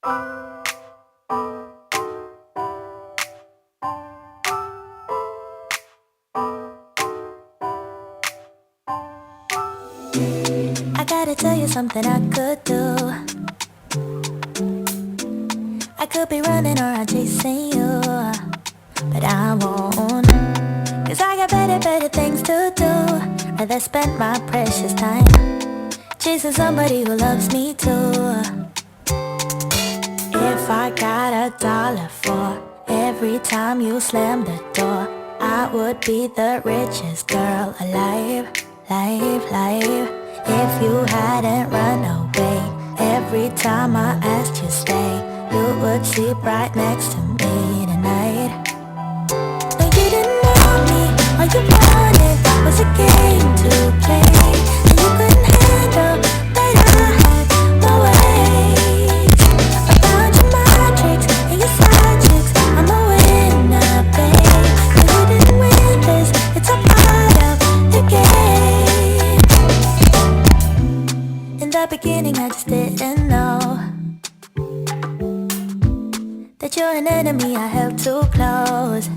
I gotta tell you something I could do. I could be running around chasing you, but I won't. Cause I got better things to do. Rather spend my precious time chasing somebody who loves me too. If I got $1 for every time you slam the door, I would be the richest girl alive, life. If you hadn't run away every time I asked you stay, you would sleep right next to me tonight. No, you didn't want me, all you wanted was a game to play, and you couldn't handle that I had my ways. I found your magics and your side chicks, I'm a winner, babe. No, you didn't win this, it's a part of the game. In the beginning I just didn't know that you're an enemy I held too close.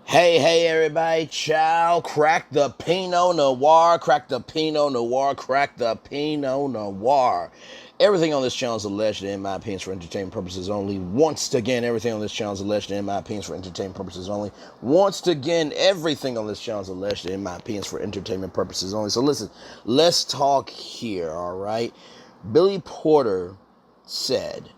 Hey, everybody, chow, crack the Pinot Noir, crack the Pinot Noir, crack the Pinot Noir. Everything on this channel is alleged in my opinion for entertainment purposes only. Once again, everything on this channel is alleged in my opinion for entertainment purposes only. Once again, everything on this channel is alleged in my opinions for entertainment purposes only. So listen, let's talk here, all right? Billy Porter said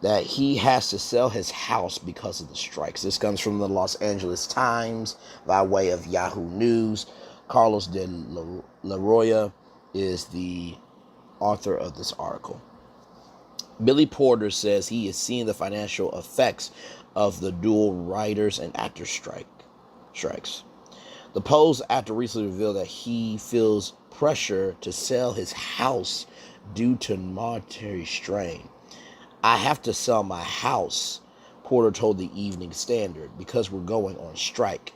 that he has to sell his house because of the strikes. This comes from the Los Angeles Times by way of Yahoo News. Carlos de la Roya is the author of this article. Billy Porter says he is seeing the financial effects of the dual writers and actors strikes. The Post actor recently revealed that he feels pressure to sell his house due to monetary strain. I have to sell my house, Porter told the Evening Standard, because we're going on strike.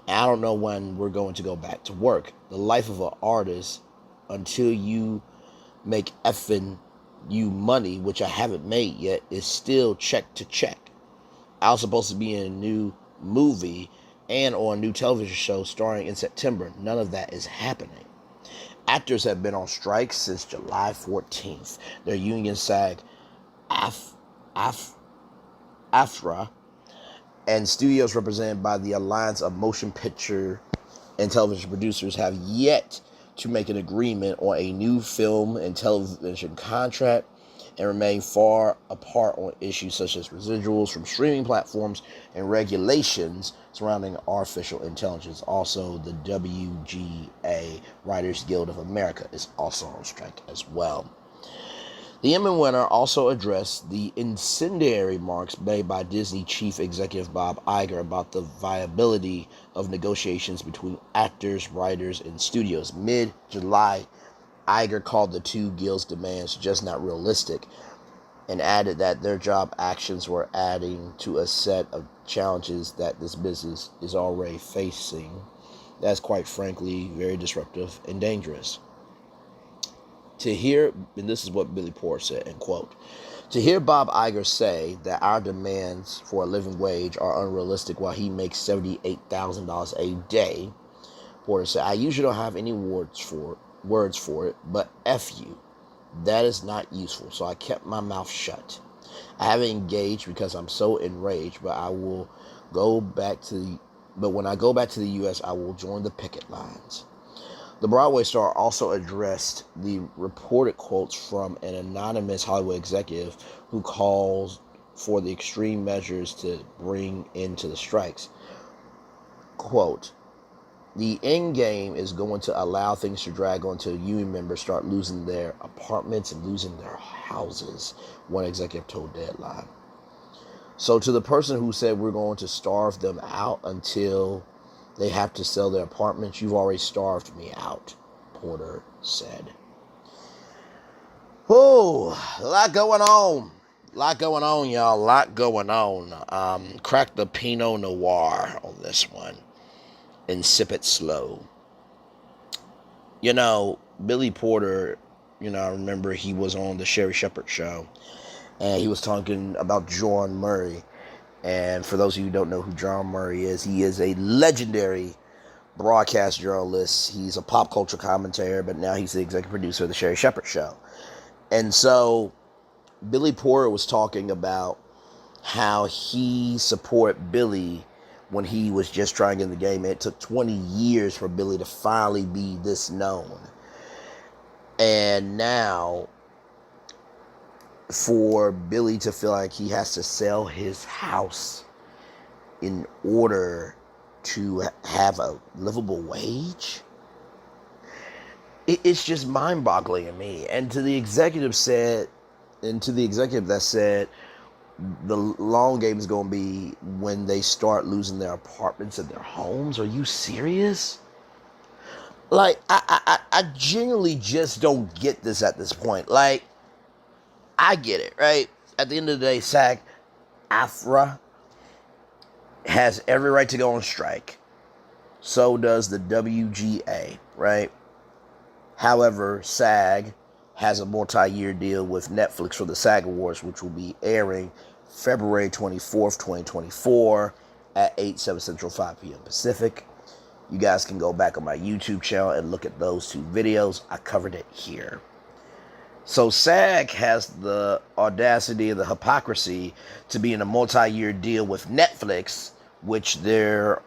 And I don't know when we're going to go back to work. The life of an artist, until you make effing you money, which I haven't made yet, is still check to check. I was supposed to be in a new movie and on a new television show starring in September. None of that is happening. Actors have been on strike since July 14th. Their union SAG AFTRA, and studios represented by the Alliance of Motion Picture and Television Producers have yet to make an agreement on a new film and television contract and remain far apart on issues such as residuals from streaming platforms and regulations surrounding artificial intelligence. Also, the WGA, Writers Guild of America, is also on strike as well. The Emmy winner also addressed the incendiary remarks made by Disney chief executive Bob Iger about the viability of negotiations between actors, writers, and studios. Mid-July, Iger called the two guilds' demands just not realistic and added that their job actions were adding to a set of challenges that this business is already facing. That's quite frankly very disruptive and dangerous. To hear, and this is what Billy Porter said, and quote, to hear Bob Iger say that our demands for a living wage are unrealistic while he makes $78,000 a day, Porter said, I usually don't have any words for it, but F you. That is not useful, so I kept my mouth shut. I haven't engaged because I'm so enraged, but when I go back to the U.S., I will join the picket lines. The Broadway star also addressed the reported quotes from an anonymous Hollywood executive who calls for the extreme measures to bring into the strikes. Quote, the end game is going to allow things to drag on until union members start losing their apartments and losing their houses, one executive told Deadline. So to the person who said we're going to starve them out until they have to sell their apartments, you've already starved me out, Porter said. Oh, a lot going on. Y'all. A lot going on. Crack the Pinot Noir on this one and sip it slow. You know, Billy Porter I remember he was on the Sherry Shepherd show, and he was talking about John Murray. And for those of you who don't know who John Murray is, he is a legendary broadcast journalist. He's a pop culture commentator, but now he's the executive producer of the Sherry Shepherd show. And so Billy Porter was talking about how he supported Billy when he was just trying in the game. It took 20 years for Billy to finally be this known. And now for Billy to feel like he has to sell his house in order to have a livable wage, it's just mind-boggling to me. And to the executive that said the long game is going to be when they start losing their apartments and their homes. Are you serious? Like, I genuinely just don't get this at this point. Like, I get it, right? At the end of the day, SAG-AFTRA has every right to go on strike. So does the WGA, right? However, SAG has a multi-year deal with Netflix for the SAG Awards, which will be airing February 24th, 2024 at 8/7 Central, 5 p.m. Pacific. You guys can go back on my YouTube channel and look at those two videos. I covered it here. So SAG has the audacity and the hypocrisy to be in a multi-year deal with Netflix, which is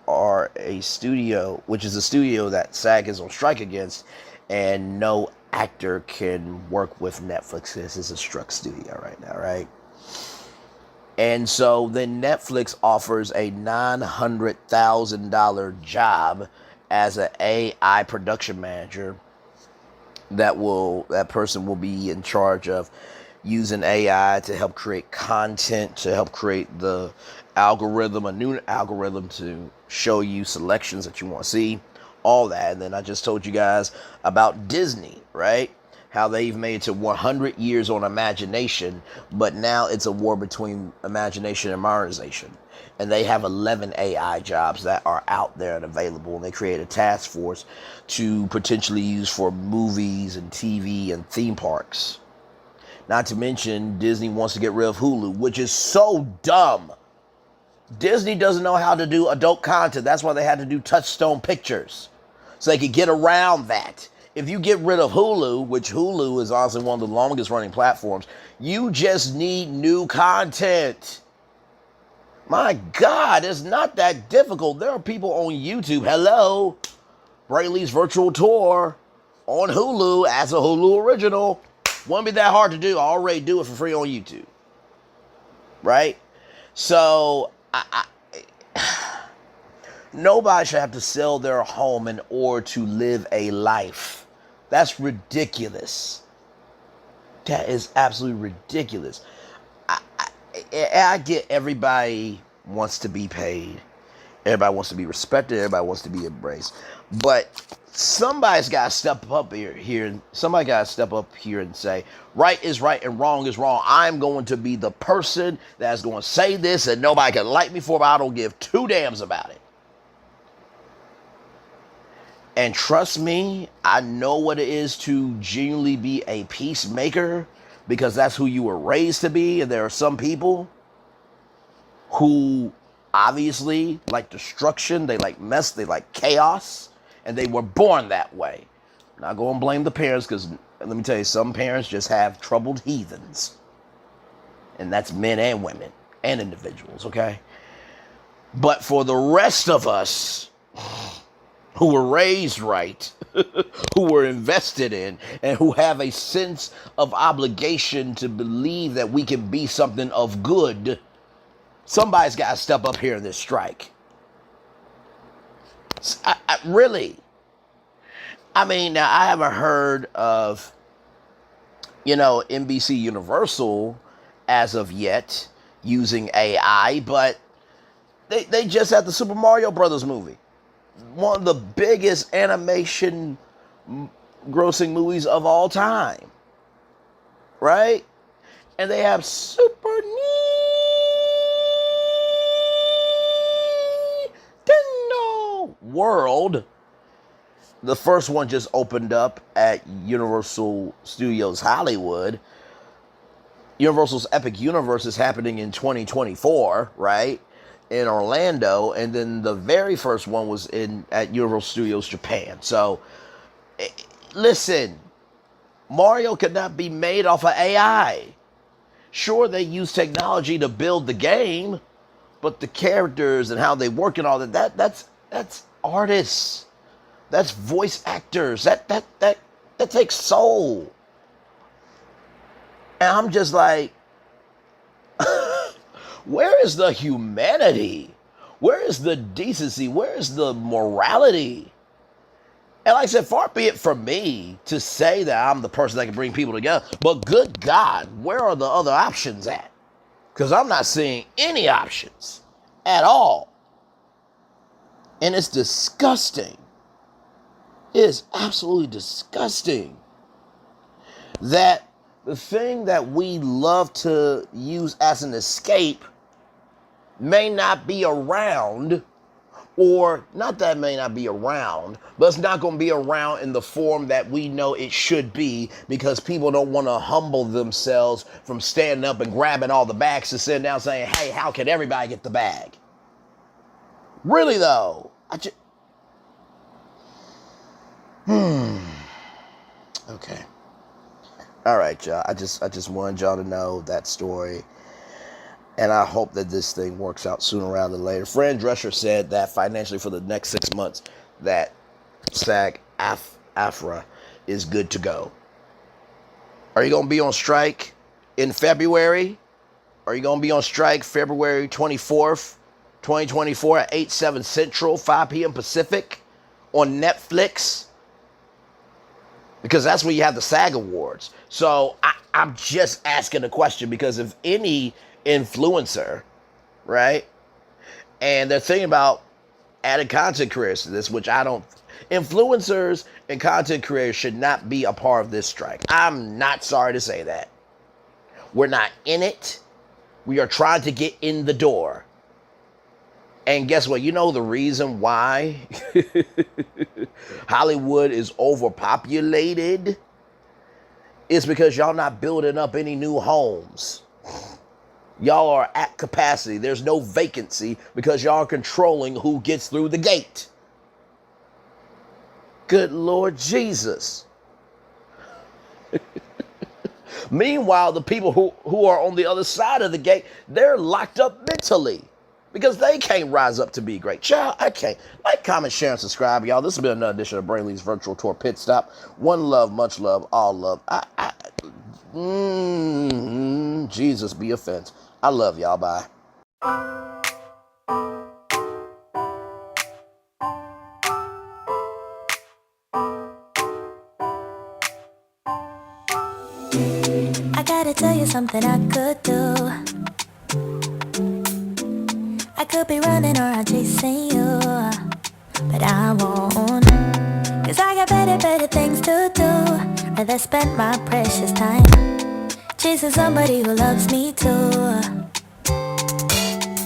a studio that SAG is on strike against, and no actor can work with Netflix. This is a struck studio right now, right? And so then Netflix offers a $900,000 job as an AI production manager. That person will be in charge of using AI to help create content, to help create the algorithm, a new algorithm to show you selections that you want to see, all that. And then I just told you guys about Disney, right? How they've made it to 100 years on imagination, but now it's a war between imagination and modernization. And they have 11 AI jobs that are out there and available. And they create a task force to potentially use for movies and TV and theme parks. Not to mention, Disney wants to get rid of Hulu, which is so dumb. Disney doesn't know how to do adult content. That's why they had to do Touchstone Pictures, so they could get around that. If you get rid of Hulu, which Hulu is honestly one of the longest running platforms, you just need new content. My God, it's not that difficult. There are people on YouTube. Hello, Brayley's Virtual Tour on Hulu as a Hulu original. Wouldn't be that hard to do. I already do it for free on YouTube. Right? So, nobody should have to sell their home in order to live a life. That's ridiculous. That is absolutely ridiculous. I get everybody wants to be paid. Everybody wants to be respected. Everybody wants to be embraced. But somebody's got to step up here. Somebody got to step up here and say, right is right and wrong is wrong. I'm going to be the person that's going to say this, and nobody can like me for it, but I don't give two damns about it. And trust me, I know what it is to genuinely be a peacemaker, because that's who you were raised to be. And there are some people who obviously like destruction, they like mess, they like chaos, and they were born that way. I'm not going to blame the parents, because let me tell you, some parents just have troubled heathens. And that's men and women and individuals, okay? But for the rest of us who were raised right, who were invested in, and who have a sense of obligation to believe that we can be something of good, somebody's got to step up here in this strike. Really. I mean, now I haven't heard of, NBC Universal as of yet using AI, but they just had the Super Mario Brothers movie. One of the biggest animation grossing movies of all time, right? And they have Super Nintendo World The first one just opened up at Universal Studios Hollywood. Universal's Epic Universe is happening in 2024, right? In Orlando, and then the very first one was in at Universal Studios Japan. So, listen, Mario could not be made off of AI. Sure, they use technology to build the game, but the characters and how they work and all that's artists. That's voice actors. That takes soul. And I'm just like, where is the humanity? Where is the decency? Where is the morality? And like I said, far be it from me to say that I'm the person that can bring people together. But good God, where are the other options at? Because I'm not seeing any options at all. And it's disgusting. It is absolutely disgusting that the thing that we love to use as an escape may not be around, or not that it may not be around, but it's not going to be around in the form that we know it should be, because people don't want to humble themselves from standing up and grabbing all the bags to sit down saying, hey, how can everybody get the bag? Really though, okay. All right, y'all. I just wanted y'all to know that story. And I hope that this thing works out sooner rather than later. Fran Drescher said that financially for the next 6 months, that SAG-AFTRA is good to go. Are you going to be on strike in February? Are you going to be on strike February 24th, 2024 at 8/7 Central, 5 p.m. Pacific on Netflix? Because that's when you have the SAG Awards. So I'm just asking a question, because if any influencer, right, and they're thinking about adding content creators to this, which I don't, influencers and content creators should not be a part of this strike. I'm not sorry to say that. We're not in it. We are trying to get in the door. And guess what? You know the reason why Hollywood is overpopulated? It's because y'all not building up any new homes. Y'all are at capacity. There's no vacancy because y'all are controlling who gets through the gate. Good Lord Jesus. Meanwhile, the people who are on the other side of the gate, they're locked up mentally because they can't rise up to be great. Child, I can't. Like, comment, share, and subscribe, y'all. This has been another edition of Brainley's Virtual Tour Pit Stop. One love, much love, all love. Jesus be offense. I love y'all. Bye. I gotta tell you something I could do. I could be running around chasing you, but I won't. Cause I got better things to do. Rather spend my precious time chasing somebody who loves me too.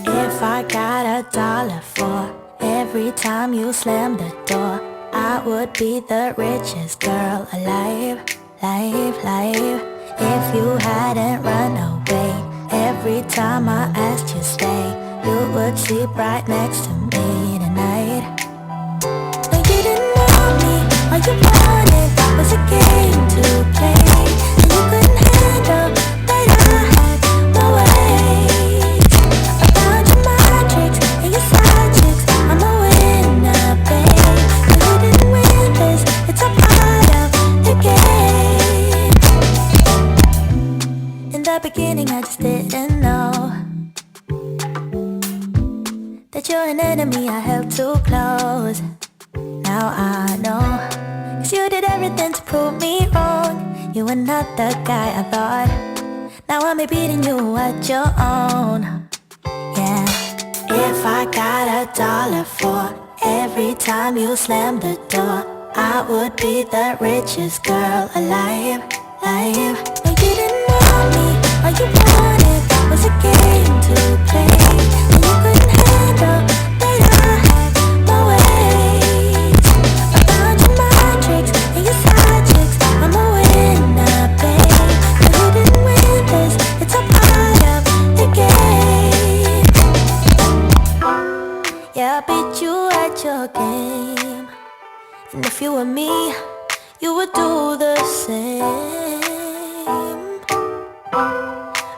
If I got $1 for every time you slam the door, I would be the richest girl alive, live. If you hadn't run away every time I asked you stay, you would sleep right next to me tonight. No, you didn't want me, all you wanted was a game to play, and you couldn't handle that I had my ways. I found your magic and your side chicks, I'm a winner, babe. No, you didn't win this, it's a part of the game. In the beginning I just didn't know that you're an enemy I held too close. Now I know, cause you did everything to prove me wrong. You were not the guy I thought. Now I'm beating you at your own. Yeah. If I got $1 for every time you slam the door, I would be the richest girl alive, live. No, you didn't want me, all you wanted was a game to play, and you couldn't handle that I had my ways. I found your your game. And if you were me, you would do the same.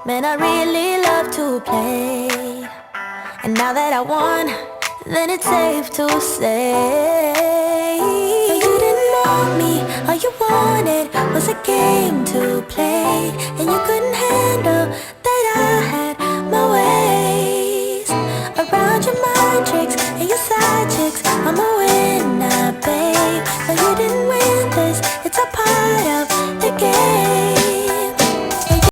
Man, I really love to play. And now that I won, then it's safe to say you didn't want me, all you wanted was a game to play. And you